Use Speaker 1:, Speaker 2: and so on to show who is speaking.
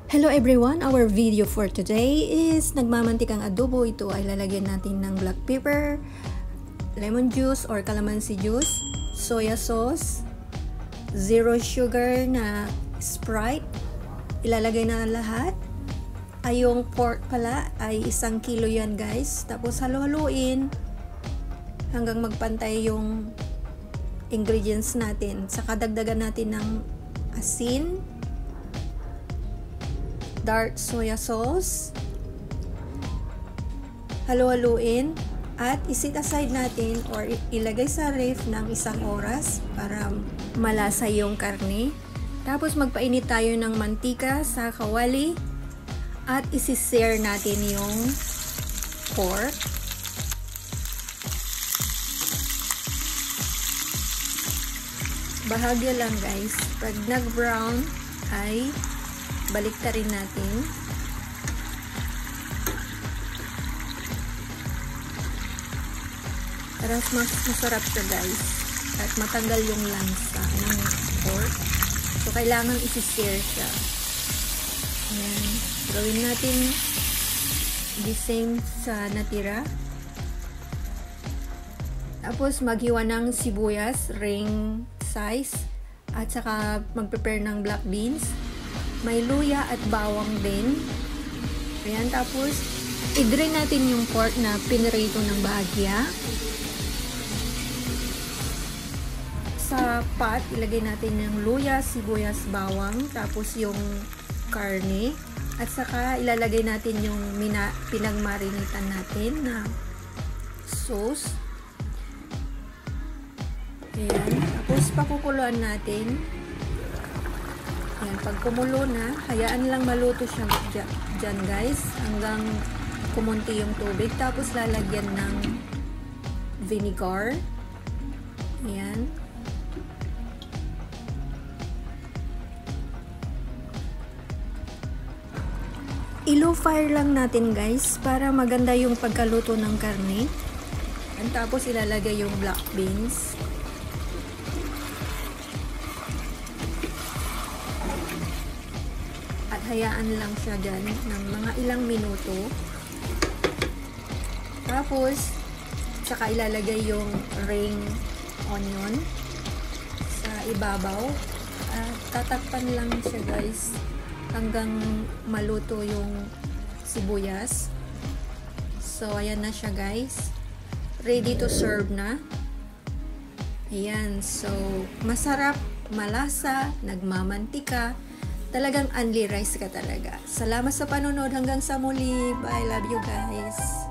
Speaker 1: Hello everyone! Our video for today is nagmamantikang adobo. Ito ay lalagyan natin ng black pepper, lemon juice or calamansi juice, soya sauce, zero sugar na Sprite. Ilalagay na lahat. Ay yung pork pala ay 1 kilo yan guys. Tapos halo-haluin hanggang magpantay yung ingredients natin. Saka dagdagan natin ng asin, dark soya sauce, halo-haluin at isit aside natin or ilagay sa ref ng 1 oras para malasa yung karne. Tapos magpainit tayo ng mantika sa kawali at isi-sear natin yung pork. Bahagya lang guys. Pag nag-brown ay baliktarin natin. Para mas masarap siya guys. At matanggal yung lansa ng pork. So, kailangan isi-sear siya. Ayan. Gawin natin the same sa natira. Tapos, maghiwa ng sibuyas, ring size. At saka, mag-prepare ng black beans. May luya at bawang din. Ayan, tapos i-drain natin yung pork na pinirito ng bahagya. Sa pot, ilagay natin yung luya, sibuyas, bawang, tapos yung karne. At saka ilalagay natin yung pinagmarinitan natin na sauce. Ayan, tapos pakukuluan natin. Ayan, pag kumulo na, hayaan lang maluto siya dyan guys, hanggang kumunti yung tubig. Tapos lalagyan ng vinegar. Ayan. I-low fire lang natin guys, para maganda yung pagkaluto ng karne. Ayan, tapos ilalagay yung black beans. At hayaan lang siya dyan ng mga ilang minuto. Tapos, saka ilalagay yung ring onion sa ibabaw. Tatakpan lang siya guys hanggang maluto yung sibuyas. So, ayan na siya guys. Ready to serve na. Ayan. So, masarap, malasa, nagmamantika. Talagang only rice ka talaga. Salamat sa panonood. Hanggang sa muli. Bye. Love you guys.